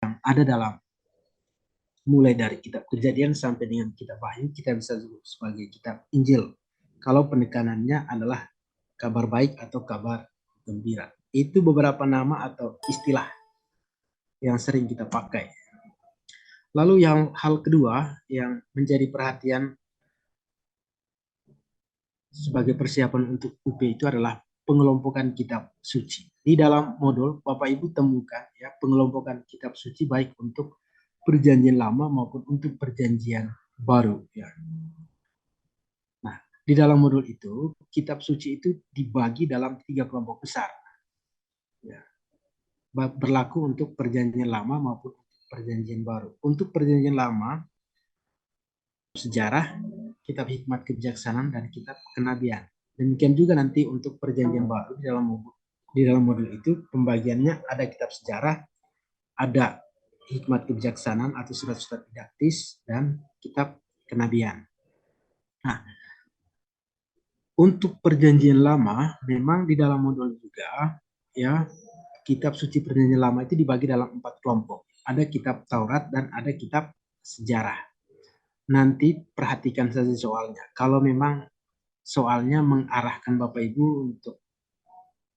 ada dalam mulai dari kitab Kejadian sampai dengan kitab Wahyu, kita bisa sebut sebagai kitab Injil. Kalau penekanannya adalah kabar baik atau kabar gembira. Itu beberapa nama atau istilah yang sering kita pakai. Lalu yang hal kedua yang menjadi perhatian sebagai persiapan untuk UP itu adalah pengelompokan kitab suci. Di dalam modul Bapak Ibu temukan ya pengelompokan kitab suci baik untuk perjanjian lama maupun untuk perjanjian baru ya. Nah, di dalam modul itu kitab suci itu dibagi dalam 3 kelompok besar. Ya. Berlaku untuk perjanjian lama maupun perjanjian baru. Untuk perjanjian lama sejarah, kitab hikmat kebijaksanaan dan kitab kenabian. Demikian juga nanti untuk perjanjian baru di dalam modul itu pembagiannya ada kitab sejarah, ada hikmat kebijaksanaan atau surat-surat didaktis dan kitab kenabian. Nah, untuk perjanjian lama memang di dalam modul juga ya kitab suci perjanjian lama itu dibagi dalam 4 kelompok. Ada kitab Taurat dan ada kitab sejarah. Nanti perhatikan saja soalnya. Kalau memang soalnya mengarahkan Bapak Ibu untuk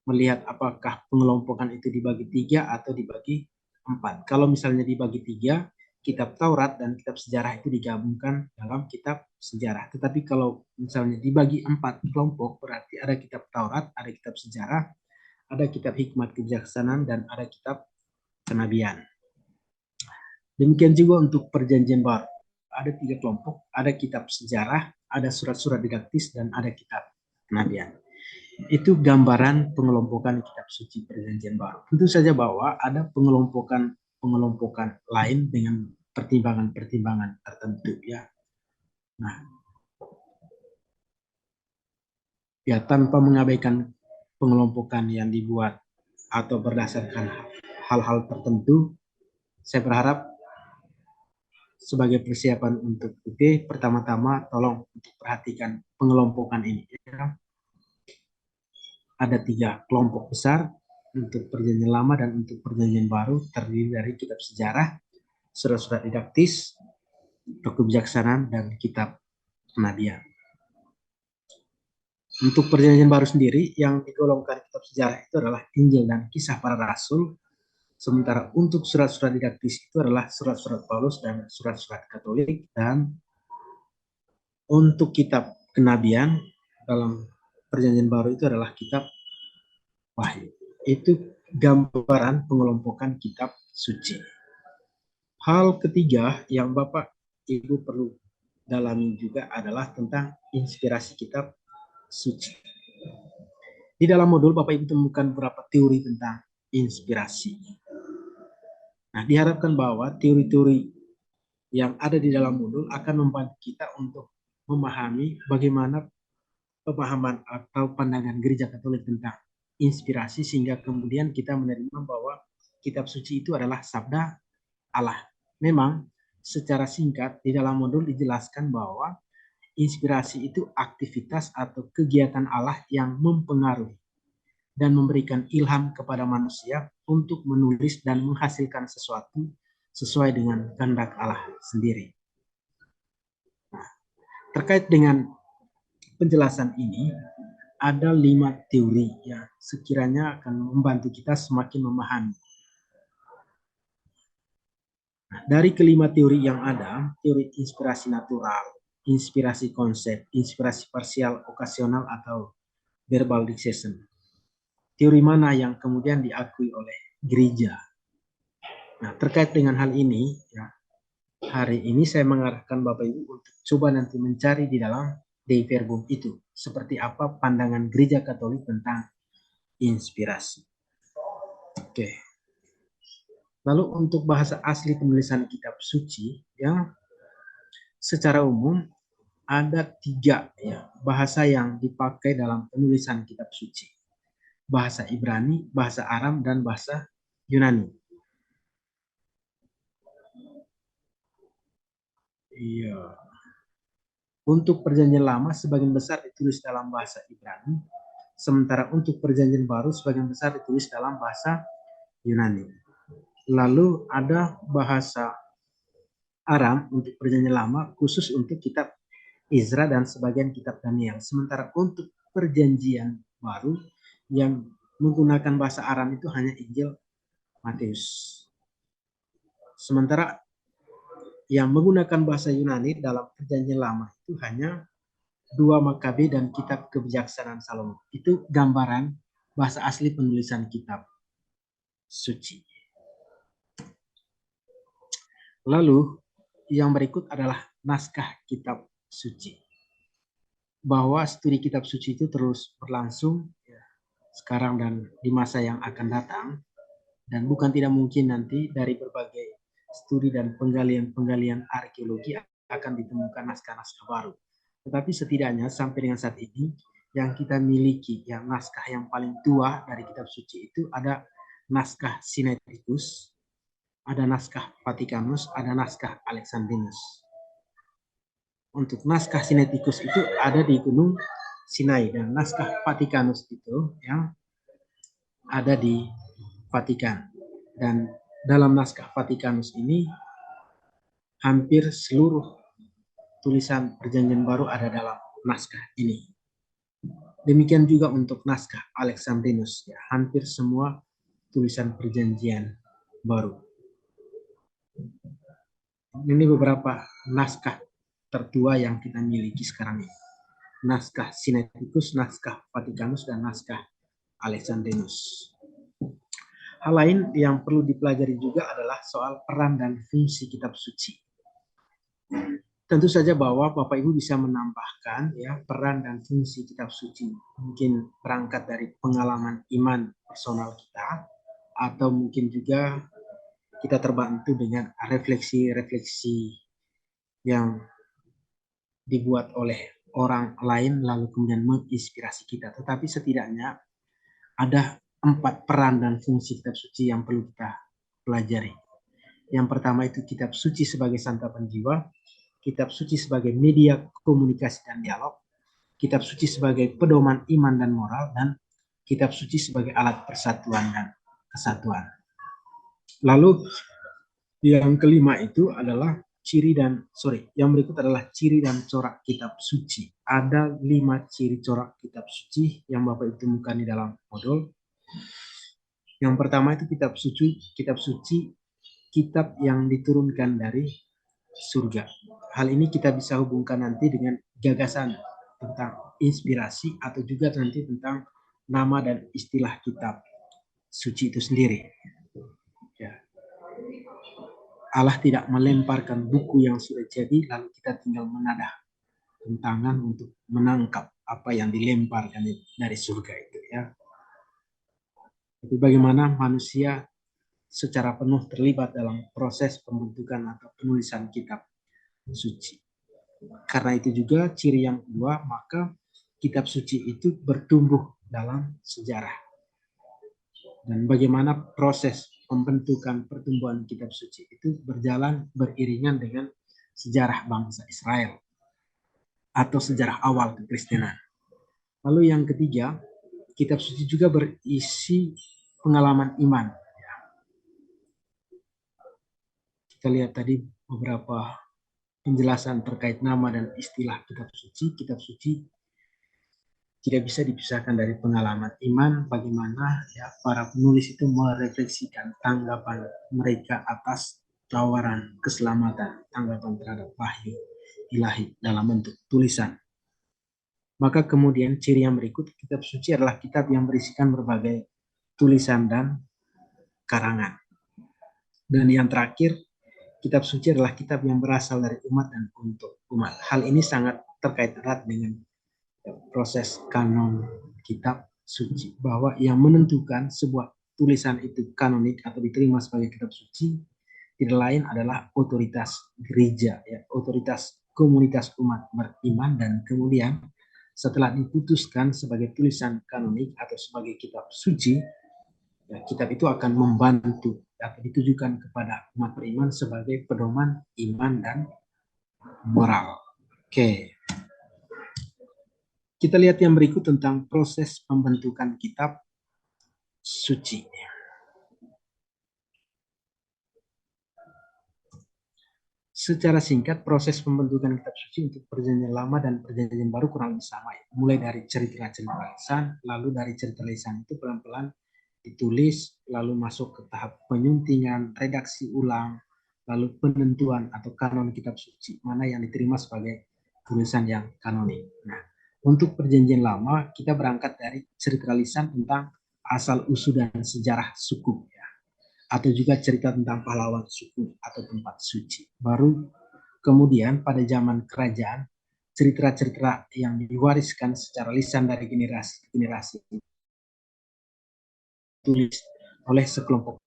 melihat apakah pengelompokan itu dibagi 3 atau dibagi 4. Kalau misalnya dibagi 3, kitab Taurat dan kitab sejarah itu digabungkan dalam kitab sejarah. Tetapi kalau misalnya dibagi 4 kelompok, berarti ada kitab Taurat, ada kitab sejarah, ada kitab hikmat kebijaksanaan, dan ada kitab kenabian. Demikian juga untuk perjanjian baru. Ada 3 kelompok, ada kitab sejarah, ada surat-surat didaktis, dan ada kitab kenabian. Itu gambaran pengelompokan kitab suci perjanjian baru. Tentu saja bahwa ada pengelompokan lain dengan pertimbangan-pertimbangan tertentu ya. Nah, ya tanpa mengabaikan pengelompokan yang dibuat atau berdasarkan hal-hal tertentu, saya berharap sebagai persiapan untuk UP, pertama-tama tolong untuk perhatikan pengelompokan ini. Ya. Ada 3 kelompok besar untuk perjanjian lama dan untuk perjanjian baru, terdiri dari kitab sejarah, surat-surat didaktis, kebijaksanaan, dan kitab kenabian. Untuk perjanjian baru sendiri, yang digolongkan kitab sejarah itu adalah Injil dan Kisah Para Rasul, sementara untuk surat-surat didaktis itu adalah surat-surat Paulus dan surat-surat Katolik, dan untuk kitab kenabian dalam perjanjian baru itu adalah kitab Wahyu. Itu gambaran pengelompokan kitab suci. Hal ketiga yang Bapak Ibu perlu dalami juga adalah tentang inspirasi kitab suci. Di dalam modul Bapak Ibu temukan beberapa teori tentang inspirasi. Nah, diharapkan bahwa teori-teori yang ada di dalam modul akan membantu kita untuk memahami bagaimana pemahaman atau pandangan Gereja Katolik tentang inspirasi, sehingga kemudian kita menerima bahwa kitab suci itu adalah sabda Allah. Memang secara singkat di dalam modul dijelaskan bahwa inspirasi itu aktivitas atau kegiatan Allah yang mempengaruhi dan memberikan ilham kepada manusia untuk menulis dan menghasilkan sesuatu sesuai dengan kehendak Allah sendiri. Nah, terkait dengan penjelasan ini, ada 5 teori yang sekiranya akan membantu kita semakin memahami. Nah, dari kelima teori yang ada, teori inspirasi natural, inspirasi konsep, inspirasi parsial, okasional, atau verbal dictation. Teori mana yang kemudian diakui oleh gereja? Nah, terkait dengan hal ini, ya, hari ini saya mengarahkan Bapak Ibu untuk coba nanti mencari di dalam Dei Verbum itu, seperti apa pandangan Gereja Katolik tentang inspirasi. Oke. Lalu untuk bahasa asli penulisan kitab suci, ya, secara umum ada 3 ya, bahasa yang dipakai dalam penulisan kitab suci. Bahasa Ibrani, bahasa Aram, dan bahasa Yunani. Iya. Untuk perjanjian lama sebagian besar ditulis dalam bahasa Ibrani, sementara untuk perjanjian baru sebagian besar ditulis dalam bahasa Yunani. Lalu ada bahasa Aram untuk perjanjian lama khusus untuk kitab Izra dan sebagian kitab Daniel. Sementara untuk perjanjian baru yang menggunakan bahasa Aram itu hanya Injil Matius. Sementara yang menggunakan bahasa Yunani dalam perjanjian lama itu hanya 2 Makabe dan kitab kebijaksanaan Salomo. Itu gambaran bahasa asli penulisan kitab suci. Lalu yang berikut adalah naskah kitab suci. Bahwa studi kitab suci itu terus berlangsung ya, sekarang dan di masa yang akan datang, dan bukan tidak mungkin nanti dari berbagai studi dan penggalian-penggalian arkeologi akan ditemukan naskah-naskah baru. Tetapi setidaknya sampai dengan saat ini yang kita miliki, yang naskah yang paling tua dari kitab suci itu ada naskah Sinaiticus, ada naskah Vatikanus, ada naskah Alexandrinus. Untuk naskah Sinaiticus itu ada di Gunung Sinai, dan naskah Vatikanus itu yang ada di Vatikan. Dan dalam naskah Vatikanus ini hampir seluruh tulisan perjanjian baru ada dalam naskah ini. Demikian juga untuk naskah Alexandrinus, ya, hampir semua tulisan perjanjian baru. Ini beberapa naskah tertua yang kita miliki sekarang ini. Naskah Sinaiticus, naskah Vatikanus, dan naskah Alexandrinus. Hal lain yang perlu dipelajari juga adalah soal peran dan fungsi kitab suci. Tentu saja bahwa Bapak Ibu bisa menambahkan ya peran dan fungsi kitab suci. Mungkin berangkat dari pengalaman iman personal kita, atau mungkin juga kita terbantu dengan refleksi-refleksi yang dibuat oleh orang lain lalu kemudian menginspirasi kita. Tetapi setidaknya ada 4 peran dan fungsi kitab suci yang perlu kita pelajari. Yang pertama itu kitab suci sebagai santapan jiwa, kitab suci sebagai media komunikasi dan dialog, kitab suci sebagai pedoman iman dan moral, dan kitab suci sebagai alat persatuan dan kesatuan. Lalu yang kelima itu adalah yang berikut adalah ciri dan corak kitab suci. Ada 5 ciri corak kitab suci yang Bapak Ibu temukan di dalam modul. Yang pertama itu kitab suci, kitab yang diturunkan dari surga. Hal ini kita bisa hubungkan nanti dengan gagasan tentang inspirasi atau juga nanti tentang nama dan istilah kitab suci itu sendiri. Ya. Allah tidak melemparkan buku yang sudah jadi lalu kita tinggal menadah tangan untuk menangkap apa yang dilemparkan dari surga itu ya. Tapi bagaimana manusia secara penuh terlibat dalam proses pembentukan atau penulisan kitab suci. Karena itu juga ciri yang kedua, maka kitab suci itu bertumbuh dalam sejarah. Dan bagaimana proses pembentukan pertumbuhan kitab suci itu berjalan beriringan dengan sejarah bangsa Israel atau sejarah awal kekristenan. Lalu yang ketiga, kitab suci juga berisi pengalaman iman. Kita lihat tadi beberapa penjelasan terkait nama dan istilah kitab suci. Kitab suci tidak bisa dipisahkan dari pengalaman iman, bagaimana ya para penulis itu merefleksikan tanggapan mereka atas tawaran keselamatan, tanggapan terhadap wahyu ilahi dalam bentuk tulisan. Maka kemudian ciri yang berikut, kitab suci adalah kitab yang berisikan berbagai tulisan dan karangan. Dan yang terakhir, kitab suci adalah kitab yang berasal dari umat dan untuk umat. Hal ini sangat terkait erat dengan proses kanon kitab suci, bahwa yang menentukan sebuah tulisan itu kanonik atau diterima sebagai kitab suci tidak lain adalah otoritas gereja, ya, otoritas komunitas umat beriman, dan kemudian setelah diputuskan sebagai tulisan kanonik atau sebagai kitab suci, ya, kitab itu akan membantu atau ditujukan kepada umat beriman sebagai pedoman iman dan moral. Oke. Kita lihat yang berikut tentang proses pembentukan kitab suci. secara singkat proses pembentukan kitab suci untuk perjanjian lama dan perjanjian baru kurang lebih sama ya. Mulai dari cerita-cerita lisan, lalu dari cerita lisan itu pelan-pelan ditulis, lalu masuk ke tahap penyuntingan, redaksi ulang, lalu penentuan atau kanon kitab suci, mana yang diterima sebagai tulisan yang kanonik. Nah, untuk perjanjian lama kita berangkat dari cerita lisan tentang asal usul dan sejarah suku ya, atau juga cerita tentang pahlawan suku atau tempat suci. Baru kemudian pada zaman kerajaan, cerita-cerita yang diwariskan secara lisan dari generasi ke generasi ditulis oleh sekelompok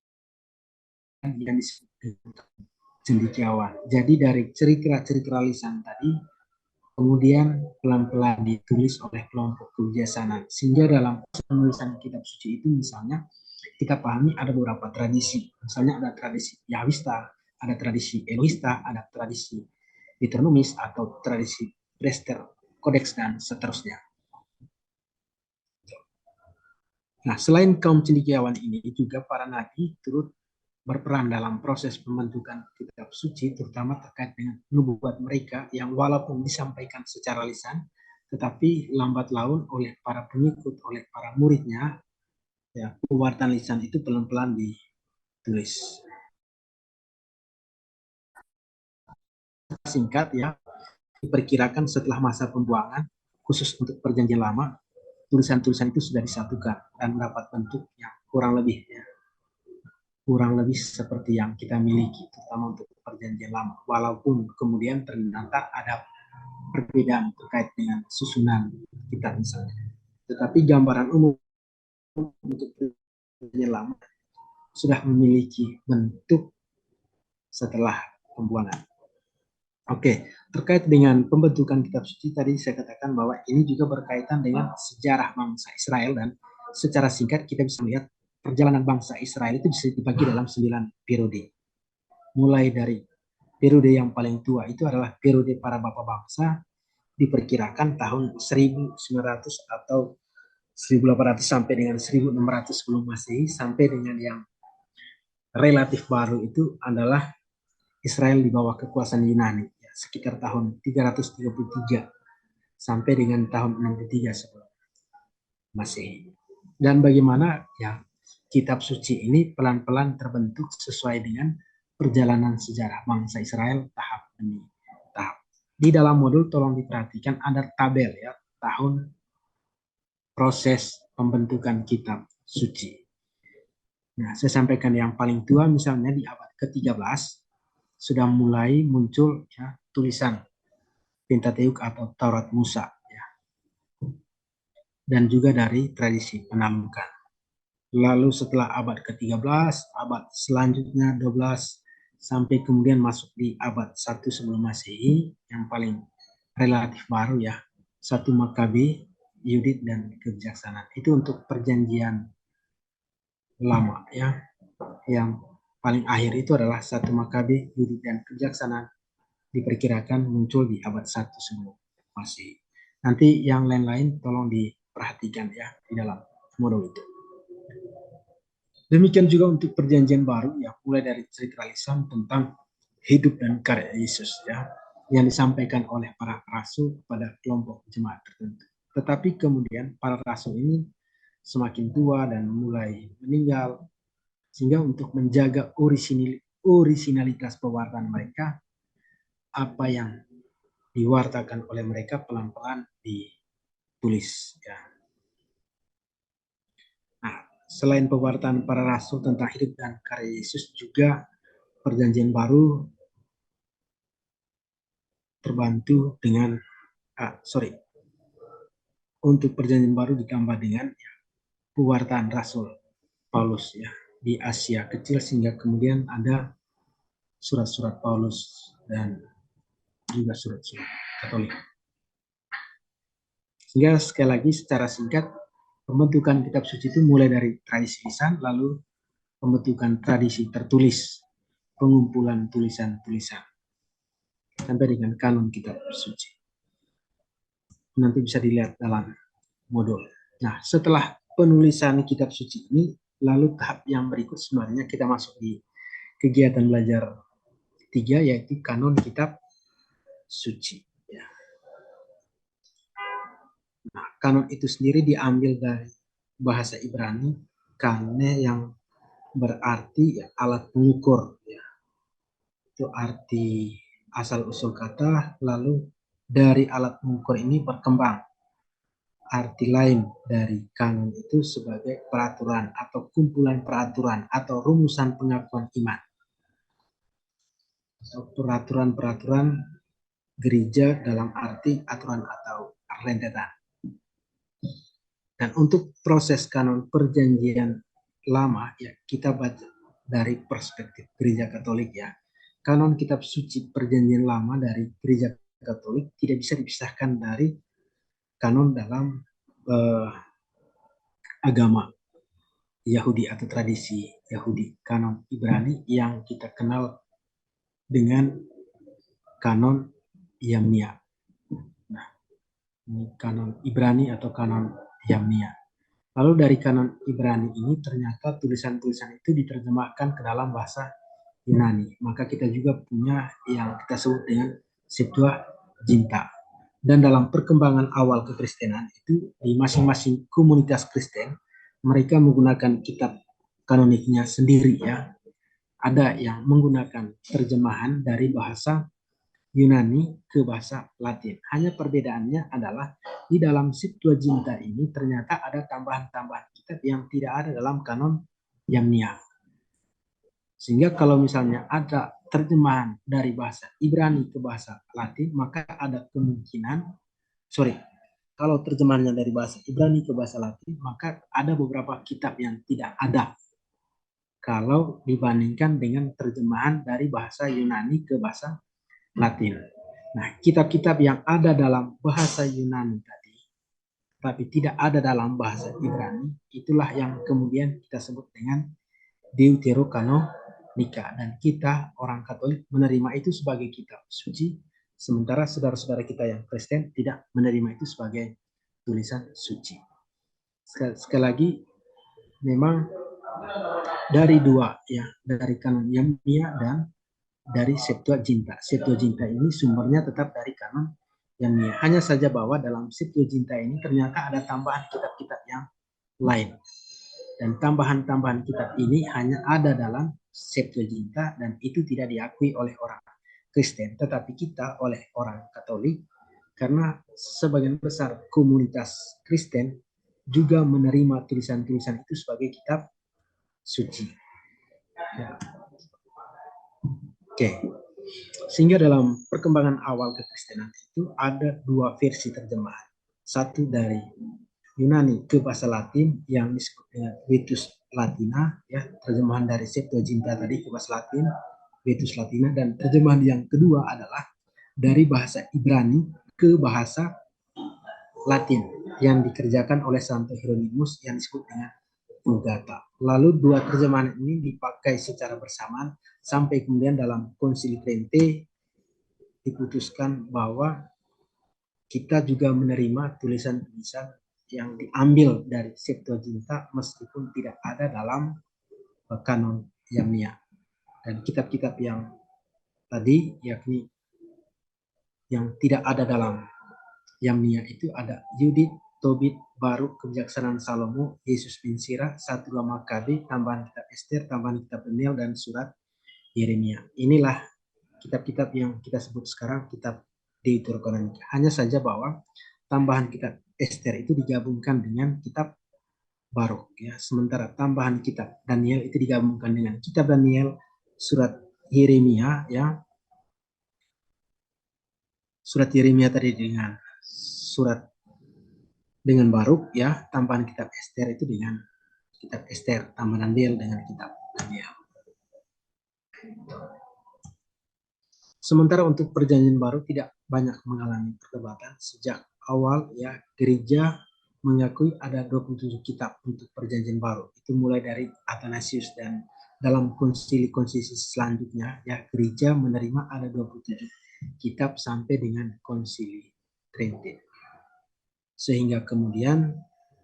yang disebut cendekiawan. Jadi dari cerita-cerita lisan tadi kemudian pelan-pelan ditulis oleh kelompok kebijaksanaan. Sehingga dalam penulisan kitab suci itu misalnya kita pahami ada beberapa tradisi. Misalnya ada tradisi Yahwista, ada tradisi Elohista, ada tradisi Deuteronomis atau tradisi Prester, Kodeks, dan seterusnya. Nah, selain kaum cendekiawan ini, juga para nabi turut berperan dalam proses pembentukan kitab suci, terutama terkait dengan nubuat mereka yang walaupun disampaikan secara lisan, tetapi lambat laun oleh para pengikut, oleh para muridnya, ya, pewartaan lisan itu pelan-pelan ditulis. Singkat ya, diperkirakan setelah masa pembuangan, khusus untuk perjanjian lama, tulisan-tulisan itu sudah disatukan dan mendapat bentuk yang kurang lebih seperti yang kita miliki, terutama untuk perjanjian lama. Walaupun kemudian ternyata ada perbedaan terkait dengan susunan kitab misalnya. Tetapi gambaran umum untuk perjanjian lama sudah memiliki bentuk setelah pembuangan. Oke, terkait dengan pembentukan kitab suci tadi saya katakan bahwa ini juga berkaitan dengan sejarah bangsa Israel, dan secara singkat kita bisa melihat perjalanan bangsa Israel itu bisa dibagi dalam 9 periode. Mulai dari periode yang paling tua itu adalah periode para bapak bangsa, diperkirakan tahun 1900 atau 1800 sampai dengan 1600 sebelum Masehi, sampai dengan yang relatif baru itu adalah Israel di bawah kekuasaan Yunani ya, sekitar tahun 333 sampai dengan tahun 63 sebelum Masehi. Dan bagaimana ya kitab suci ini pelan-pelan terbentuk sesuai dengan perjalanan sejarah bangsa Israel tahap demi tahap. Di dalam modul tolong diperhatikan ada tabel ya tahun proses pembentukan kitab suci. Nah, saya sampaikan yang paling tua misalnya di abad ke-13 sudah mulai muncul ya tulisan Pentateuch atau Taurat Musa ya. Dan juga dari tradisi penalukan. Lalu setelah abad ke-13, abad selanjutnya 12 sampai kemudian masuk di abad 1 sebelum Masehi yang paling relatif baru ya. 1 Makabe, Yudit, dan kebijaksanaan. Itu untuk perjanjian lama ya. Yang paling akhir itu adalah 1 Makabe, Yudit, dan kebijaksanaan diperkirakan muncul di abad 1 sebelum Masehi. Nanti yang lain-lain tolong diperhatikan ya di dalam modul itu. Demikian juga untuk perjanjian baru ya, mulai dari cerita lisan tentang hidup dan karya Yesus ya, yang disampaikan oleh para rasul kepada kelompok jemaat tertentu. Tetapi kemudian para rasul ini semakin tua dan mulai meninggal, sehingga untuk menjaga orisinalitas pewartaan mereka, apa yang diwartakan oleh mereka pelan-pelan ditulis ya. Nah, selain pewartaan para rasul tentang hidup dan karya Yesus, juga perjanjian baru terbantu dengan untuk perjanjian baru ditambah dengan ya, pewartaan rasul Paulus ya di Asia kecil, sehingga kemudian ada surat-surat Paulus dan juga surat-surat Katolik. Sehingga sekali lagi secara singkat pembentukan kitab suci itu mulai dari tradisi lisan, lalu pembentukan tradisi tertulis, pengumpulan tulisan-tulisan, sampai dengan kanon kitab suci. Nanti bisa dilihat dalam modul. Nah, setelah penulisan kitab suci ini, lalu tahap yang berikut sebenarnya kita masuk di kegiatan belajar ketiga yaitu kanon kitab suci. Ya. Nah, kanon itu sendiri diambil dari bahasa Ibrani kane yang berarti ya, alat pengukur. Ya. Itu arti asal usul kata, lalu dari alat pengukur ini berkembang arti lain dari kanon itu sebagai peraturan atau kumpulan peraturan atau rumusan pengakuan iman atau peraturan-peraturan gereja dalam arti aturan atau rentetan. Dan untuk proses kanon perjanjian lama ya kita baca dari perspektif gereja Katolik ya. Kanon kitab suci perjanjian lama dari gereja Katolik tidak bisa dipisahkan dari kanon dalam agama Yahudi atau tradisi Yahudi, kanon Ibrani yang kita kenal dengan kanon Yamnia. Nah, ini kanon Ibrani atau kanon Yamnia. Lalu dari kanon Ibrani ini ternyata tulisan-tulisan itu diterjemahkan ke dalam bahasa Yunani. Maka kita juga punya yang kita sebut dengan Septuaginta. Dan dalam perkembangan awal kekristenan itu di masing-masing komunitas Kristen mereka menggunakan kitab kanoniknya sendiri ya. Ada yang menggunakan terjemahan dari bahasa Yunani ke bahasa Latin. Hanya perbedaannya adalah di dalam Septuaginta ini ternyata ada tambahan-tambahan kitab yang tidak ada dalam kanon Yamnia. Sehingga kalau misalnya ada terjemahan dari bahasa Ibrani ke bahasa Latin, maka ada kemungkinan, kalau terjemahannya dari bahasa Ibrani ke bahasa Latin, maka ada beberapa kitab yang tidak ada kalau dibandingkan dengan terjemahan dari bahasa Yunani ke bahasa Latin. Nah, kitab-kitab yang ada dalam bahasa Yunani tadi, tapi tidak ada dalam bahasa Ibrani, itulah yang kemudian kita sebut dengan Deuterokanonika. Dan kita, orang Katolik, menerima itu sebagai kitab suci, sementara saudara-saudara kita yang Kristen tidak menerima itu sebagai tulisan suci. Sekali lagi, memang dari dua, ya, dari kanon Yamnia dan dari Septuaginta. Septuaginta ini sumbernya tetap dari kanon Yamnia. Hanya saja bahwa dalam Septuaginta ini ternyata ada tambahan kitab-kitab yang lain. Dan tambahan-tambahan kitab ini hanya ada dalam Septuaginta dan itu tidak diakui oleh orang Kristen. Tetapi kita oleh orang Katolik, karena sebagian besar komunitas Kristen juga menerima tulisan-tulisan itu sebagai kitab suci. Ya. Oke. Sehingga dalam perkembangan awal kekristenan itu ada dua versi terjemahan. Satu dari Yunani ke bahasa Latin yang disebut dengan Vetus Latina, ya, terjemahan dari Septuaginta tadi ke bahasa Latin, Vetus Latina, dan terjemahan yang kedua adalah dari bahasa Ibrani ke bahasa Latin yang dikerjakan oleh Santo Hieronymus yang disebut dengan Vulgata. Lalu dua terjemahan ini dipakai secara bersamaan sampai kemudian dalam Konsili Trente diputuskan bahwa kita juga menerima tulisan-tulisan yang diambil dari Septuaginta meskipun tidak ada dalam kanon Yamnia. Dan kitab-kitab yang tadi yakni yang tidak ada dalam Yamnia itu ada Yudit, Tobit, Baruk, Kebijaksanaan Salomo, Yesus bin Sirah, 1-2 Makabe, tambahan kitab Ester, tambahan kitab Daniel, dan surat Yeremia. Inilah kitab-kitab yang kita sebut sekarang kitab Deuterokanonika. Hanya saja bahwa tambahan kitab Ester itu digabungkan dengan kitab Baruk ya. Sementara tambahan kitab Daniel itu digabungkan dengan kitab Daniel, surat Yeremia ya. Surat Yeremia tadi dengan surat dengan Baruk ya, tambahan kitab Ester itu dengan kitab Ester, tambahan Daniel dengan kitab Daniel. Sementara untuk perjanjian baru tidak banyak mengalami perdebatan sejak awal ya, gereja mengakui ada 27 kitab untuk perjanjian baru. Itu mulai dari Athanasius dan dalam konsili-konsili selanjutnya ya, gereja menerima ada 27 kitab sampai dengan konsili Trente. Sehingga kemudian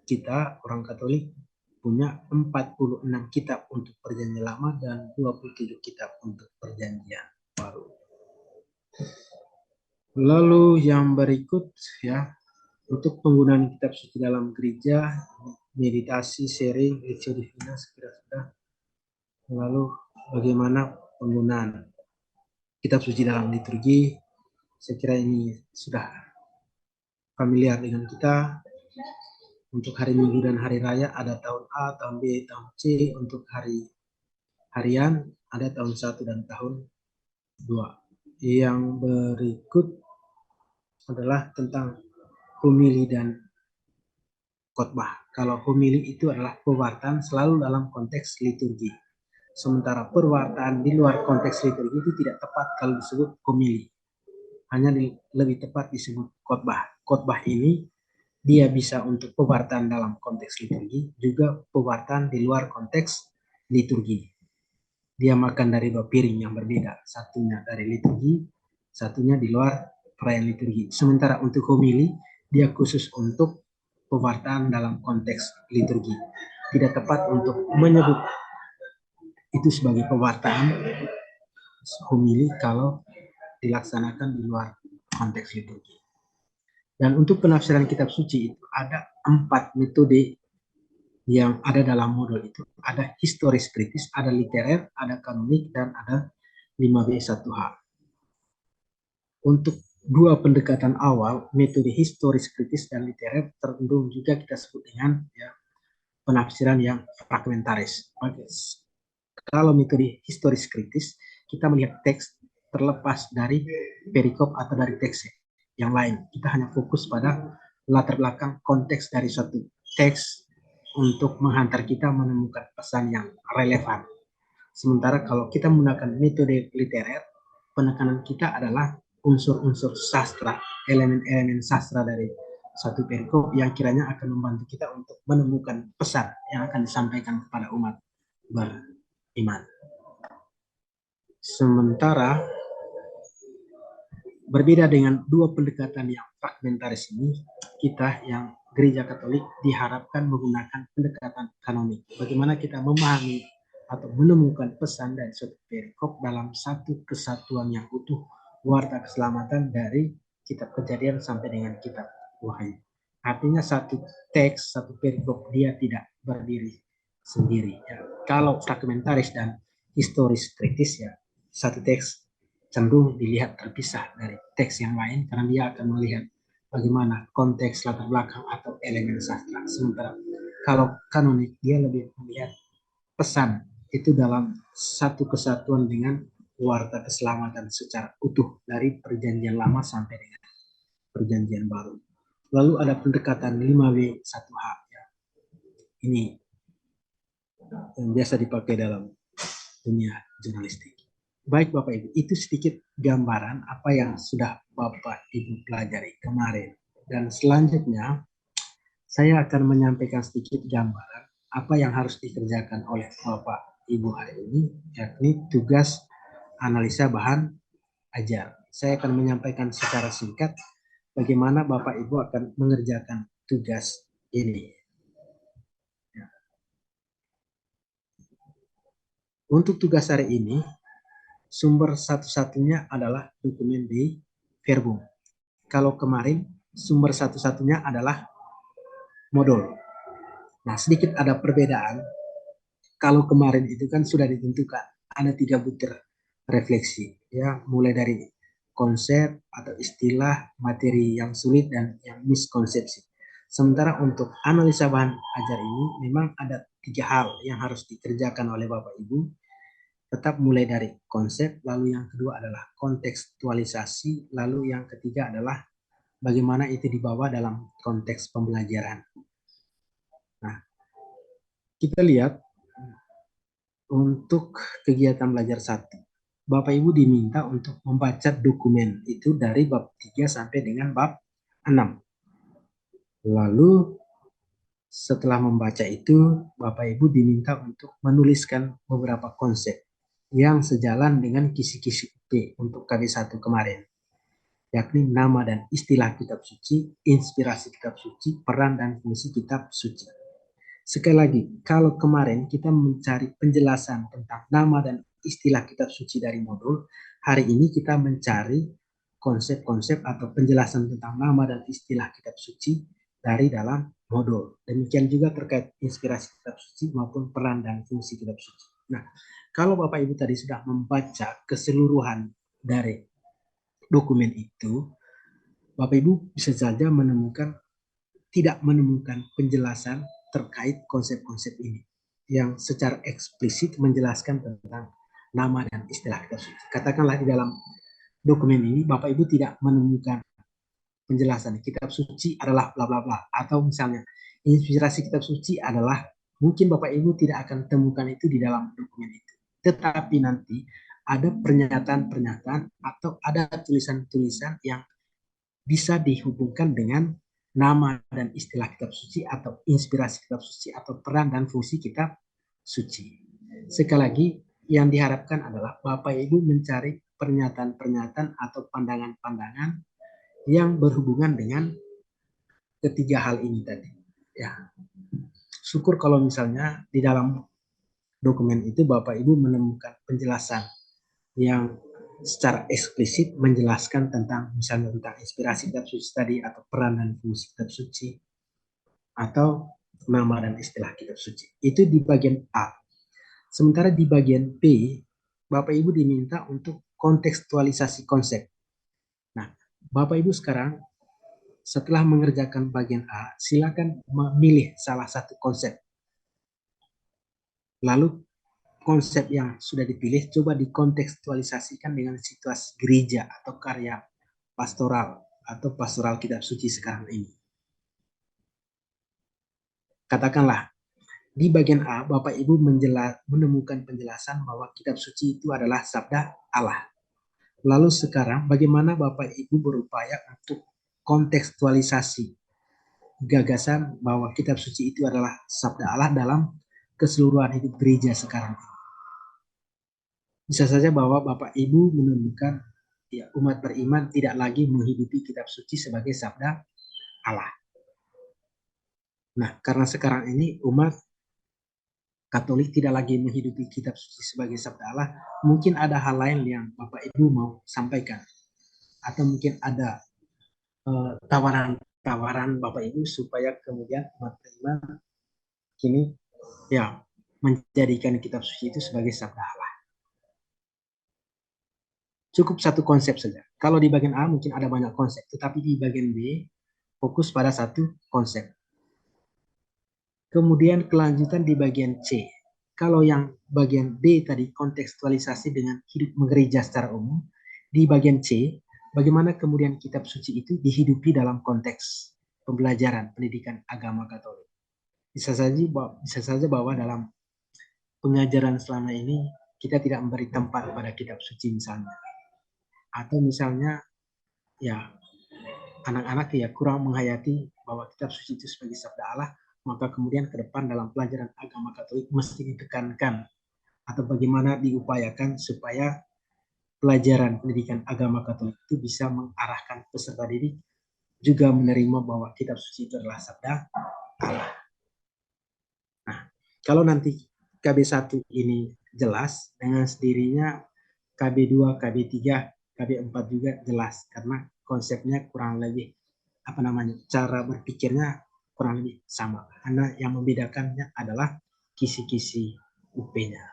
kita orang Katolik punya 46 kitab untuk perjanjian lama dan 27 kitab untuk perjanjian baru. Lalu yang berikut ya, untuk penggunaan kitab suci dalam gereja, meditasi, sharing, lectio divina, sudah. Lalu bagaimana penggunaan kitab suci dalam liturgi, saya kira ini sudah familiar dengan kita. Untuk hari Minggu dan hari Raya ada tahun A, tahun B, tahun C. Untuk hari harian ada tahun 1 dan tahun 2. Yang berikut adalah tentang homili dan khotbah. Kalau homili itu adalah pewartaan selalu dalam konteks liturgi. Sementara perwartaan di luar konteks liturgi itu tidak tepat kalau disebut homili. Hanya lebih tepat disebut khotbah. Khotbah ini dia bisa untuk pewartaan dalam konteks liturgi, juga pewartaan di luar konteks liturgi. Dia makan dari dua piring yang berbeda, satunya dari liturgi, satunya di luar perayaan liturgi. Sementara untuk homili, dia khusus untuk pewartaan dalam konteks liturgi. Tidak tepat untuk menyebut itu sebagai pewartaan homili kalau dilaksanakan di luar konteks liturgi. Dan untuk penafsiran kitab suci itu ada 4 metode yang ada dalam modul itu. Ada historis kritis, ada literer, ada kanonik, dan ada 5B1H. Untuk dua pendekatan awal, metode historis kritis dan literer, terkandung juga kita sebut dengan ya, penafsiran yang fragmentaris. Kalau metode historis kritis, kita melihat teks terlepas dari perikop atau dari teks yang lain. Kita hanya fokus pada latar belakang konteks dari suatu teks untuk menghantar kita menemukan pesan yang relevan. Sementara kalau kita menggunakan metode literer, penekanan kita adalah unsur-unsur sastra, elemen-elemen sastra dari satu perikop yang kiranya akan membantu kita untuk menemukan pesan yang akan disampaikan kepada umat beriman. Sementara berbeda dengan dua pendekatan yang fragmentaris ini, kita yang gereja Katolik diharapkan menggunakan pendekatan kanonik. Bagaimana kita memahami atau menemukan pesan dari suatu perikop dalam satu kesatuan yang utuh, warta keselamatan dari kitab Kejadian sampai dengan kitab Wahyu. Artinya satu teks, satu perikop dia tidak berdiri sendiri. Ya. Kalau fragmentaris dan historis kritis ya, satu teks cenderung dilihat terpisah dari teks yang lain karena dia akan melihat bagaimana konteks latar belakang atau elemen sastra. Sementara kalau kanonik dia lebih melihat pesan itu dalam satu kesatuan dengan warta keselamatan secara utuh dari perjanjian lama sampai dengan perjanjian baru. Lalu ada pendekatan 5W1H ya. Ini yang biasa dipakai dalam dunia jurnalistik. Baik Bapak Ibu, itu sedikit gambaran apa yang sudah Bapak Ibu pelajari kemarin. Dan selanjutnya saya akan menyampaikan sedikit gambaran apa yang harus dikerjakan oleh Bapak Ibu hari ini, yakni tugas analisa bahan ajar. Saya akan menyampaikan secara singkat bagaimana Bapak Ibu akan mengerjakan tugas ini. Untuk tugas hari ini, sumber satu-satunya adalah dokumen di Verbum. Kalau kemarin sumber satu-satunya adalah modul. Nah, sedikit ada perbedaan. Kalau kemarin itu kan sudah ditentukan ada 3 butir refleksi, ya, mulai dari konsep atau istilah, materi yang sulit dan yang miskonsepsi. Sementara untuk analisa bahan ajar ini memang ada 3 hal yang harus dikerjakan oleh Bapak Ibu. Tetap mulai dari konsep, lalu yang kedua adalah kontekstualisasi, lalu yang ketiga adalah bagaimana itu dibawa dalam konteks pembelajaran. Nah, kita lihat untuk kegiatan belajar 1. Bapak Ibu diminta untuk membaca dokumen itu dari bab 3 sampai dengan bab 6. Lalu setelah membaca itu, Bapak Ibu diminta untuk menuliskan beberapa konsep yang sejalan dengan kisi-kisi UP untuk KB1 kemarin, yakni nama dan istilah kitab suci, inspirasi kitab suci, peran dan fungsi kitab suci. Sekali lagi, kalau kemarin kita mencari penjelasan tentang nama dan istilah kitab suci dari modul, hari ini kita mencari konsep-konsep atau penjelasan tentang nama dan istilah kitab suci dari dalam modul. Demikian juga terkait inspirasi kitab suci maupun peran dan fungsi kitab suci. Nah, kalau Bapak Ibu tadi sudah membaca keseluruhan dari dokumen itu, Bapak Ibu bisa saja tidak menemukan penjelasan terkait konsep-konsep ini yang secara eksplisit menjelaskan tentang nama dan istilah kitab suci. Katakanlah di dalam dokumen ini Bapak Ibu tidak menemukan penjelasan kitab suci adalah bla bla bla, atau misalnya inspirasi kitab suci adalah, mungkin Bapak Ibu tidak akan temukan itu di dalam dokumen itu. Tetapi nanti ada pernyataan-pernyataan atau ada tulisan-tulisan yang bisa dihubungkan dengan nama dan istilah kitab suci atau inspirasi kitab suci atau peran dan fungsi kitab suci. Sekali lagi, yang diharapkan adalah Bapak Ibu mencari pernyataan-pernyataan atau pandangan-pandangan yang berhubungan dengan ketiga hal ini tadi. Ya, syukur kalau misalnya di dalam dokumen itu Bapak Ibu menemukan penjelasan yang secara eksplisit menjelaskan tentang misalnya tentang inspirasi kitab suci tadi atau peran dan fungsi kitab suci atau nama dan istilah kitab suci. Itu di bagian A. Sementara di bagian B, Bapak Ibu diminta untuk kontekstualisasi konsep. Nah, Bapak Ibu sekarang setelah mengerjakan bagian A, silakan memilih salah satu konsep. Lalu konsep yang sudah dipilih coba dikontekstualisasikan dengan situasi gereja atau karya pastoral atau pastoral kitab suci sekarang ini. Katakanlah di bagian A Bapak Ibu menemukan penjelasan bahwa kitab suci itu adalah sabda Allah. Lalu sekarang bagaimana Bapak Ibu berupaya untuk kontekstualisasi gagasan bahwa kitab suci itu adalah sabda Allah dalam keseluruhan hidup gereja sekarang ini. Bisa saja bahwa Bapak Ibu menemukan ya, umat beriman tidak lagi menghidupi kitab suci sebagai sabda Allah. Nah, karena sekarang ini umat Katolik tidak lagi menghidupi kitab suci sebagai sabda Allah, mungkin ada hal lain yang Bapak Ibu mau sampaikan. Atau mungkin ada tawaran-tawaran Bapak Ibu supaya kemudian umat beriman kini ya menjadikan kitab suci itu sebagai sabda Allah. Cukup satu konsep saja. Kalau di bagian A mungkin ada banyak konsep, tetapi di bagian B fokus pada satu konsep. Kemudian kelanjutan di bagian C. Kalau yang bagian B tadi kontekstualisasi dengan hidup gereja secara umum, di bagian C bagaimana kemudian kitab suci itu dihidupi dalam konteks pembelajaran pendidikan agama Katolik. Bisa saja bahwa dalam pengajaran selama ini kita tidak memberi tempat pada kitab suci misalnya. Atau misalnya ya anak-anak ya kurang menghayati bahwa kitab suci itu sebagai sabda Allah, maka kemudian ke depan dalam pelajaran agama Katolik mesti ditekankan atau bagaimana diupayakan supaya pelajaran pendidikan agama Katolik itu bisa mengarahkan peserta didik juga menerima bahwa kitab suci itu adalah sabda Allah. Nah, kalau nanti KB1 ini jelas, dengan sendirinya KB2, KB3, KB4 juga jelas karena konsepnya kurang lebih cara berpikirnya kurang lebih sama. Karena yang membedakannya adalah kisi-kisi UP-nya.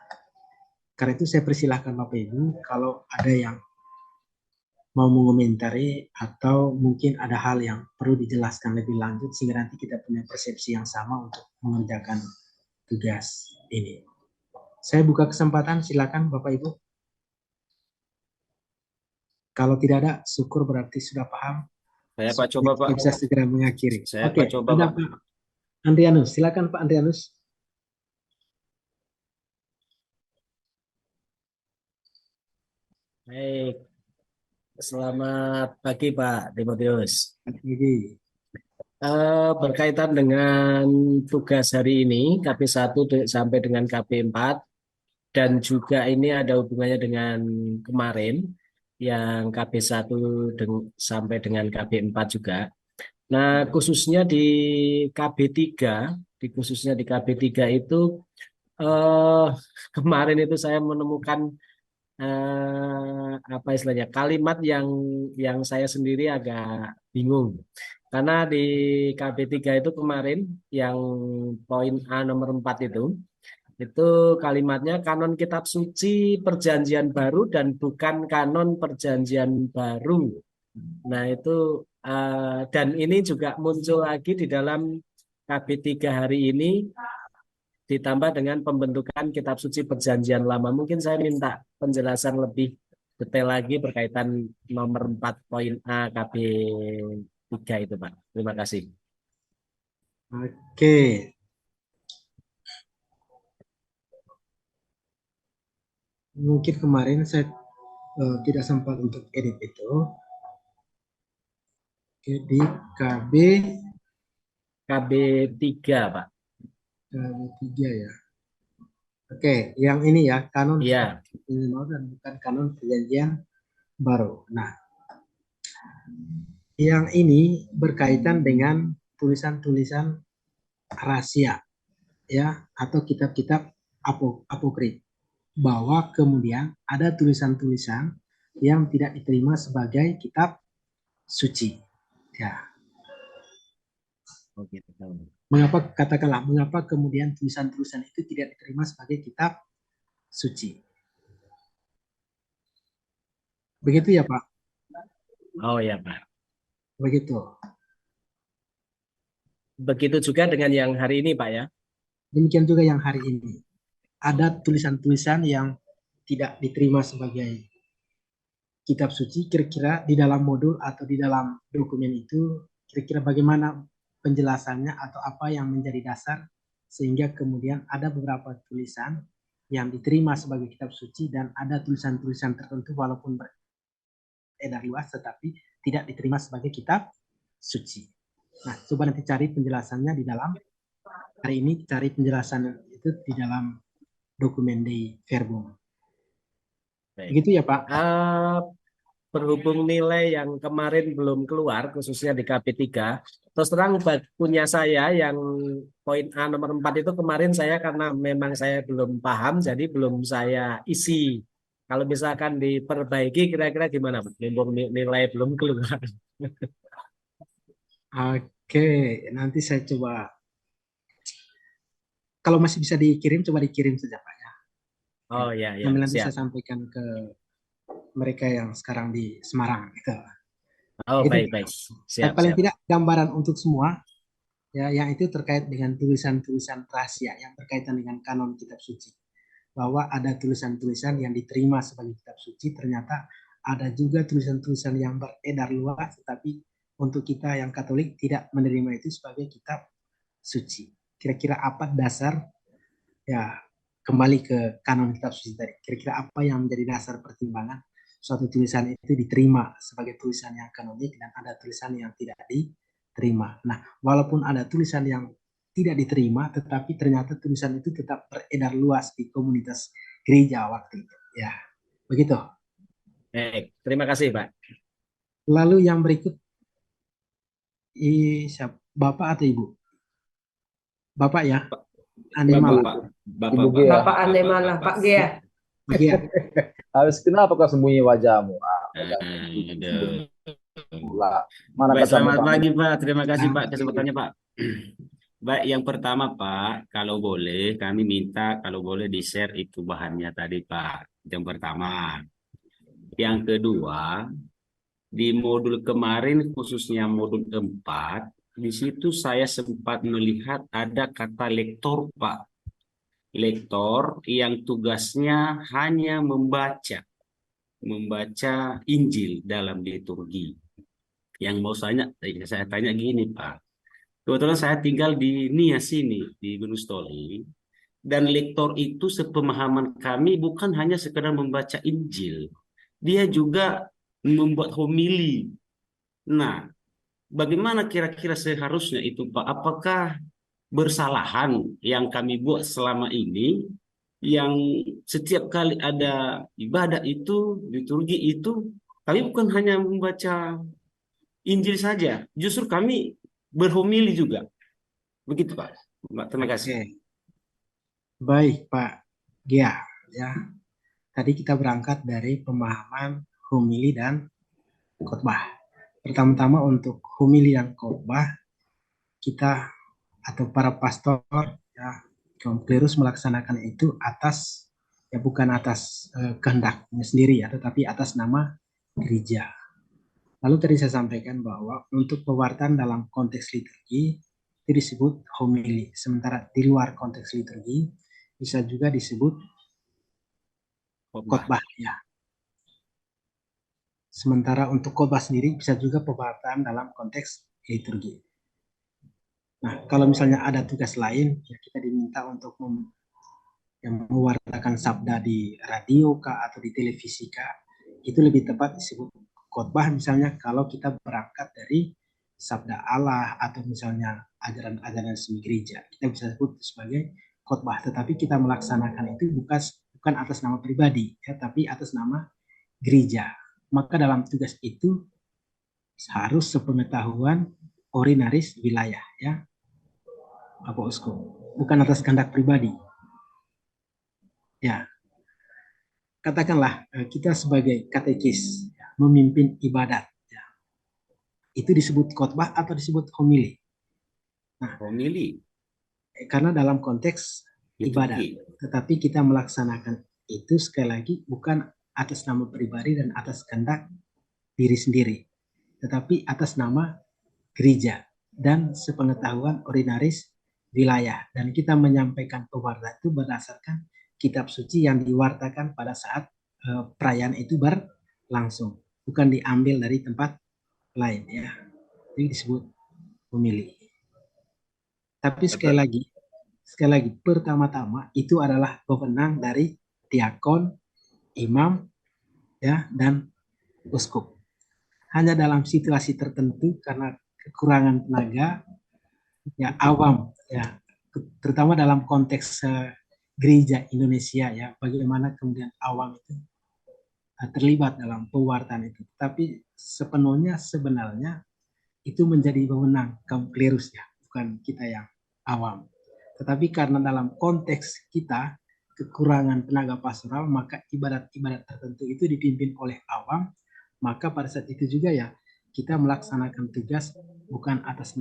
Karena itu saya persilahkan Bapak Ibu kalau ada yang mau mengomentari atau mungkin ada hal yang perlu dijelaskan lebih lanjut sehingga nanti kita punya persepsi yang sama untuk mengerjakan tugas ini. Saya buka kesempatan, silakan Bapak Ibu. Kalau tidak ada, syukur berarti sudah paham. Saya Pak coba Pak. Bisa segera mengakhiri. Oke, coba ada Pak Andrianus. Silakan Pak Andrianus. Baik, selamat pagi Pak Timotius. Pagi. Berkaitan dengan tugas hari ini KP1 sampai dengan KP4 dan juga ini ada hubungannya dengan kemarin yang KP1 sampai dengan KP4 juga. Nah, khususnya di KB3, khususnya di KB3 itu kemarin itu saya menemukan apa istilahnya, kalimat yang saya sendiri agak bingung. Karena di KB3 itu kemarin yang poin A nomor 4 itu kalimatnya kanon kitab suci perjanjian baru dan bukan kanon perjanjian baru. Nah, itu dan ini juga muncul lagi di dalam KB3 hari ini ditambah dengan pembentukan kitab suci perjanjian lama. Mungkin saya minta penjelasan lebih detail lagi berkaitan nomor 4 poin A KB3 itu, Pak. Terima kasih. Oke, mungkin kemarin saya tidak sempat untuk edit itu. Oke, di KB KB3, Pak. KB3 ya. Oke, yang ini ya, kanon kitab Iya, minimal dan bukan kanon perjanjian baru. Nah, yang ini berkaitan dengan tulisan-tulisan rahasia ya, atau kitab-kitab apokrif, bahwa kemudian ada tulisan-tulisan yang tidak diterima sebagai kitab suci ya. oke. Mengapa kemudian tulisan-tulisan itu tidak diterima sebagai kitab suci? Begitu ya Pak? Oh ya, Pak. Begitu. Begitu juga dengan yang hari ini, Pak ya. Demikian juga yang hari ini. Ada tulisan-tulisan yang tidak diterima sebagai kitab suci. Kira-kira di dalam modul atau di dalam dokumen itu, kira-kira bagaimana penjelasannya atau apa yang menjadi dasar sehingga kemudian ada beberapa tulisan yang diterima sebagai kitab suci dan ada tulisan-tulisan tertentu walaupun beredar luas tetapi tidak diterima sebagai kitab suci. Nah, coba nanti cari penjelasannya di dalam hari ini, cari penjelasan itu di dalam dokumen di Verbum. Baik. Begitu ya Pak? Berhubung nilai yang kemarin belum keluar, khususnya di KP3, terus terang punya saya yang poin A nomor 4 itu kemarin saya karena memang saya belum paham, jadi belum saya isi. Kalau misalkan diperbaiki, kira-kira gimana, Pak? Mumpung nilai belum keluar. Oke, nanti saya coba. Kalau masih bisa dikirim, coba dikirim saja Pak ya. Oh ya, ya, Sambil nanti siap. saya sampaikan ke mereka yang sekarang di Semarang gitu. Oh, Itu baik, baik. tapi Siap, paling siap. tidak gambaran untuk semua ya, yang itu terkait dengan tulisan-tulisan rahasia yang berkaitan dengan kanon kitab suci. Bahwa ada tulisan-tulisan yang diterima sebagai kitab suci, ternyata ada juga tulisan-tulisan yang beredar luas, tetapi untuk kita yang Katolik tidak menerima itu sebagai kitab suci. Kira-kira apa dasar ya, kembali ke kanon kitab suci tadi. Kira-kira apa yang menjadi dasar pertimbangan suatu tulisan itu diterima sebagai tulisan yang kanonik dan ada tulisan yang tidak diterima. Nah, walaupun ada tulisan yang tidak diterima, tetapi ternyata tulisan itu tetap beredar luas di komunitas gereja waktu itu. Ya, begitu. Baik, terima kasih, Pak. Lalu yang berikut, Bapak atau Ibu? Bapak ya, Andi Bapak, Malang. Pak. Ibu Bapak, Gia. Bapak Ande malah, Pak Gia. Bagi ya. Habis kenapa kau sembunyi wajahmu? Wajahmu Aduh. pula. Mana Baik, selamat kacamata? pagi, Pak. Terima kasih, Nah, Pak, kesempatannya, Pak. Baik, yang pertama, Pak, kalau boleh, kami minta kalau boleh di-share itu bahannya tadi, Pak. Yang pertama. Yang kedua, di modul kemarin, khususnya modul 4, di situ saya sempat melihat ada kata lektor, Pak. Lektor yang tugasnya hanya membaca Injil dalam liturgi. Yang mau saya tanya gini, Pak. Kebetulan saya tinggal di Nias ini, di Gunung Stoli. Dan lektor itu sepemahaman kami bukan hanya sekedar membaca Injil. Dia juga membuat homili. Nah, bagaimana kira-kira seharusnya itu, Pak? Apakah bersalahan yang kami buat selama ini, yang setiap kali ada ibadah itu, liturgi itu, kami bukan hanya membaca Injil saja, justru kami berhomili juga. Begitu, Pak. Terima kasih. oke. Baik Pak Gia ya. tadi kita berangkat dari pemahaman homili dan khotbah. Pertama-tama untuk homili dan khotbah, kita atau para pastor ya, kaum klerus melaksanakan itu atas ya bukan atas kehendaknya sendiri ya, tetapi atas nama gereja. Lalu tadi saya sampaikan bahwa untuk pewartaan dalam konteks liturgi itu disebut homili, sementara di luar konteks liturgi bisa juga disebut khotbah ya. Sementara untuk khotbah sendiri bisa juga pewartaan dalam konteks liturgi. Nah, kalau misalnya ada tugas lain, ya kita diminta untuk mewartakan sabda di radio kah atau di televisi kah, itu lebih tepat disebut khotbah misalnya kalau kita berangkat dari sabda Allah atau misalnya ajaran-ajaran resmi gereja. Kita bisa sebut sebagai khotbah, tetapi kita melaksanakan itu bukan atas nama pribadi, ya, tapi atas nama gereja. Maka dalam tugas itu harus sepengetahuan orinaris wilayah, ya, Bapak Uskup, bukan atas kehendak pribadi. Ya, katakanlah kita sebagai katekis ya, memimpin ibadat, ya. Itu disebut khotbah atau disebut homili? Nah, homili. Karena dalam konteks ibadat, tetapi kita melaksanakan itu sekali lagi bukan atas nama pribadi dan atas kehendak diri sendiri, tetapi atas nama gereja dan sepengetahuan orinaris wilayah, dan kita menyampaikan pewarta itu berdasarkan kitab suci yang diwartakan pada saat perayaan itu berlangsung, bukan diambil dari tempat lain ya. Jadi disebut pemilih. Tapi sekali lagi pertama-tama itu adalah wewenang dari diakon, imam ya, dan uskup. Hanya dalam situasi tertentu karena kekurangan tenaga ya awam ya, terutama dalam konteks gereja Indonesia ya, bagaimana kemudian awam itu terlibat dalam pewartaan itu. Tapi sepenuhnya sebenarnya itu menjadi wewenang kaum klerus ya, bukan kita yang awam. Tetapi karena dalam konteks kita kekurangan tenaga pastoral, maka ibadat-ibadat tertentu itu dipimpin oleh awam, maka pada saat itu juga ya kita melaksanakan tugas bukan atas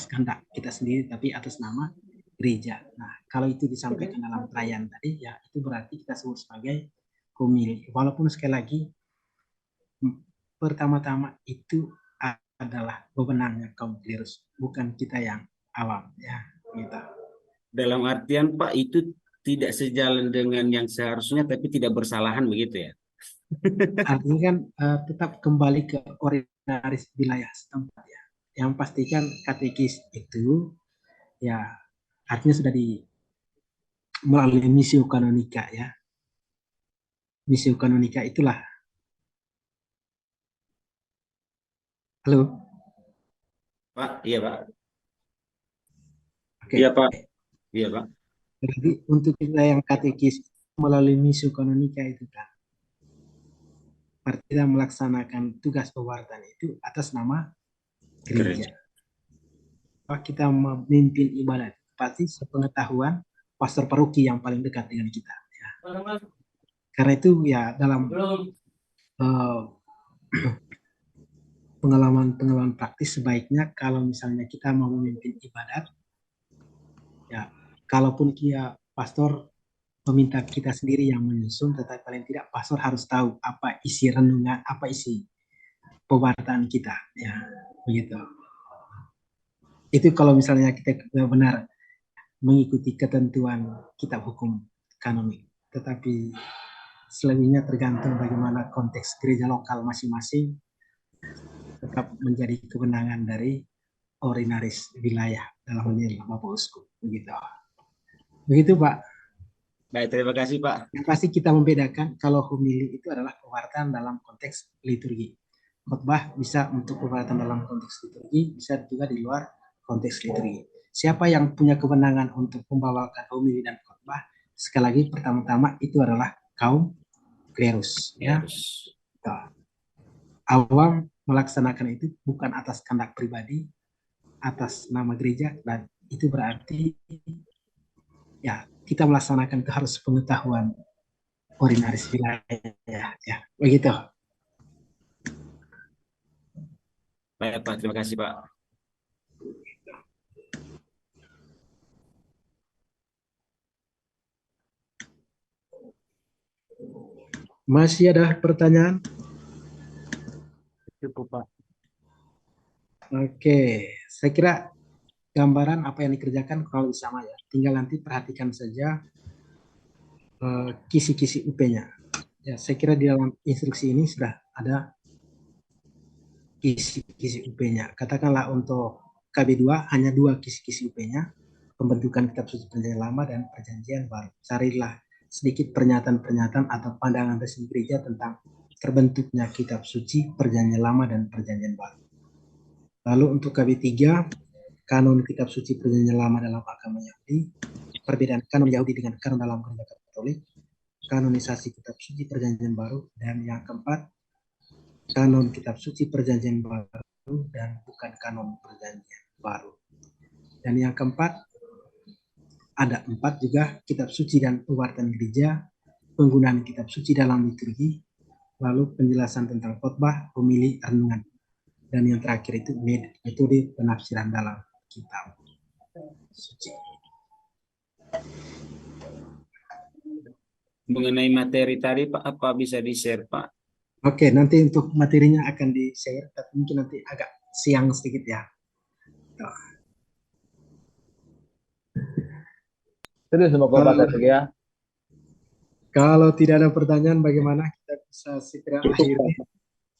kehendak kita sendiri, tapi atas nama gereja. Nah, kalau itu disampaikan dalam perayaan tadi, ya itu berarti kita sebut sebagai homili. Walaupun sekali lagi, pertama-tama itu adalah wewenangnya kaum klerus, bukan kita yang awam, ya. Gitu. Dalam artian Pak, itu tidak sejalan dengan yang seharusnya, tapi tidak bersalahan begitu ya? Artinya kan tetap kembali ke orinaris wilayah setempat ya. Yang pastikan katekis itu ya artinya sudah melalui missio kanonika ya. Missio kanonika itulah. Halo? Pak, iya Pak. Oke. Iya Pak. Iya Pak. Jadi untuk kita yang katekis melalui missio kanonika itu kan, kita melaksanakan tugas pewartaan itu atas nama gereja. Kita memimpin ibadat pasti sepengetahuan pastor paroki yang paling dekat dengan kita ya. Karena itu ya dalam pengalaman praktis sebaiknya kalau misalnya kita mau memimpin ibadat ya, kalaupun dia pastor meminta kita sendiri yang menyusun, tetapi paling tidak pastor harus tahu apa isi renungan, apa isi pewartaan kita ya, begitu. Itu kalau misalnya kita benar mengikuti ketentuan kitab hukum kanonik. Tetapi selebihnya tergantung bagaimana konteks gereja lokal masing-masing, tetap menjadi kewenangan dari orinaris wilayah, dalam hal ini Bapak Uskup. Begitu Pak. Baik, terima kasih Pak. Yang pasti kita membedakan kalau homili itu adalah pewartaan dalam konteks liturgi. Khotbah bisa untuk pewartaan dalam konteks liturgi, bisa juga di luar konteks liturgi. Siapa yang punya kewenangan untuk membawakan homili dan khotbah? Sekali lagi pertama-tama itu adalah kaum klerus. Ya. Awam melaksanakan itu bukan atas kehendak pribadi, atas nama gereja, dan itu berarti ya kita melaksanakan itu harus pengetahuan koordinaris wilayah. Ya, begitu. Baik Pak, terima kasih Pak. Masih ada pertanyaan? Cukup Pak. Oke, saya kira gambaran apa yang dikerjakan kurang lebih sama ya. Tinggal nanti perhatikan saja kisi-kisi UP-nya. Ya, saya kira di dalam instruksi ini sudah ada kisi-kisi UP-nya. Katakanlah untuk KB2 hanya 2 kisi-kisi UP-nya, pembentukan kitab suci perjanjian lama dan perjanjian baru. Carilah sedikit pernyataan-pernyataan atau pandangan resmi gereja tentang terbentuknya kitab suci perjanjian lama dan perjanjian baru. Lalu untuk KB3, kanon kitab suci perjanjian lama dalam agama Yahudi, perbedaan kanon Yahudi dengan kanon dalam gereja Katolik, kanonisasi kitab suci perjanjian baru, dan yang keempat, kanon kitab suci perjanjian baru dan bukan kanon perjanjian baru. Dan yang keempat, ada 4 juga, kitab suci dan pewartaan gereja, penggunaan kitab suci dalam liturgi, lalu penjelasan tentang khotbah, homili, renungan. Dan yang terakhir itu metode penafsiran dalam kitab suci. Mengenai materi tadi Pak, apa bisa di-share Pak? Oke, nanti untuk materinya akan di-share, tapi mungkin nanti agak siang sedikit ya. Serius mau Bapak ya? Kalau tidak ada pertanyaan, bagaimana kita bisa segera akhiri?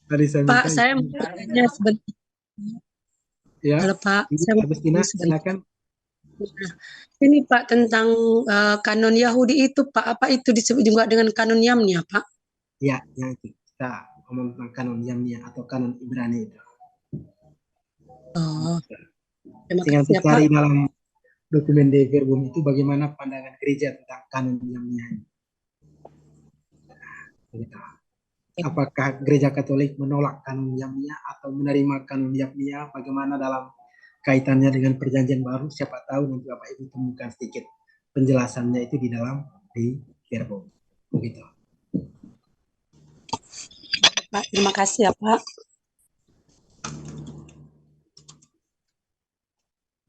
Tadi saya Pak, minta saya mau bertanya sebentar. ya. Halo Pak, saya mau Agustina, bertanya sebentar. silakan. Ini Pak tentang kanon Yahudi itu Pak, apa itu disebut juga dengan kanon Yamnia Pak? Ya, yang itu kita ngomong tentang kanon Yamnia atau kanon Ibrani itu. Oh, terima Tinggal kasih ya Pak. cari dalam dokumen De Verbum itu bagaimana pandangan gereja tentang kanon Yamnia ini. Begitu. Apakah gereja Katolik menolak kanon Yamnia atau menerima kanon Yamnia? Bagaimana dalam kaitannya dengan perjanjian baru? Siapa tahu nanti Bapak Ibu temukan sedikit penjelasannya itu di dalam di Verbum. Begitu. Pak, terima kasih ya Pak.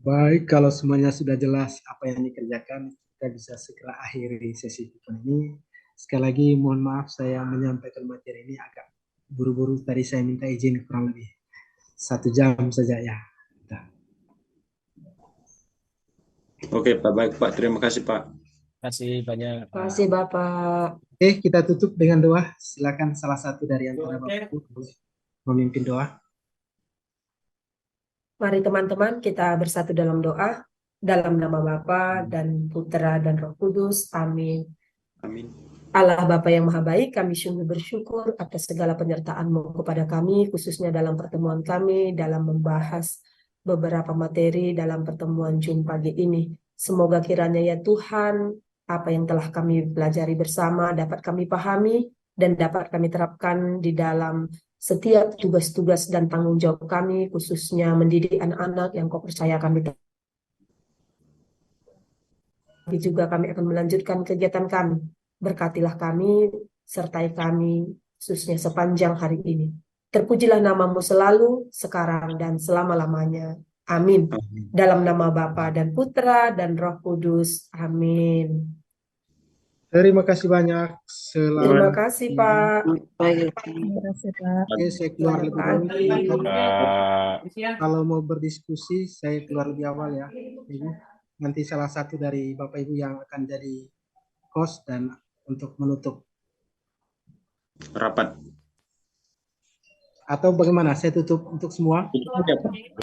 Baik, kalau semuanya sudah jelas apa yang dikerjakan, kita bisa segera akhiri sesi ini. Sekali lagi mohon maaf saya menyampaikan materi ini agak buru-buru. Tadi saya minta izin kurang lebih 1 jam saja ya. Oke Pak, baik Pak, terima kasih Pak. Terima kasih banyak. Terima kasih Bapak. Oke, kita tutup dengan doa. Silakan salah satu dari antara Bapak Ibu boleh memimpin doa. Mari teman-teman kita bersatu dalam doa. Dalam nama Bapa dan Putra dan Roh Kudus. Amin. Amin. Allah Bapa yang Maha Baik, kami sungguh bersyukur atas segala penyertaan-Mu kepada kami, khususnya dalam pertemuan kami, dalam membahas beberapa materi dalam pertemuan Jum pagi ini. Semoga kiranya ya Tuhan, apa yang telah kami pelajari bersama dapat kami pahami dan dapat kami terapkan di dalam setiap tugas-tugas dan tanggung jawab kami, khususnya mendidik anak-anak yang Kau percayakan di tapi juga kami akan melanjutkan kegiatan kami. Berkatilah kami, sertai kami, khususnya sepanjang hari ini. Terpujilah namamu selalu, sekarang dan selama-lamanya. Amin. Dalam nama Bapa dan Putra dan Roh Kudus. Amin. Terima kasih banyak. Terima kasih Pak. Terima kasih Pak. Oke, saya keluar lebih dulu. Pagi. Kalau mau berdiskusi, saya keluar lebih awal ya. Ibu. Nanti salah satu dari Bapak Ibu yang akan jadi host dan untuk menutup. Rapat. Atau bagaimana? Saya tutup untuk semua.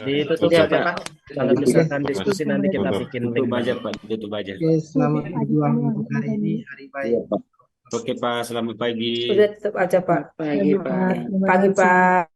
Ditutup saja Pak. Kalau misalkan diskusi nanti kita bikin Tutup link. aja Pak, tutup aja. Oke, selamat berjuang untuk hari ini, hari baik. Oke Pak, selamat pagi. Sudah tutup aja Pak. Pagi Pak. Terima Pagi kasih. Pak.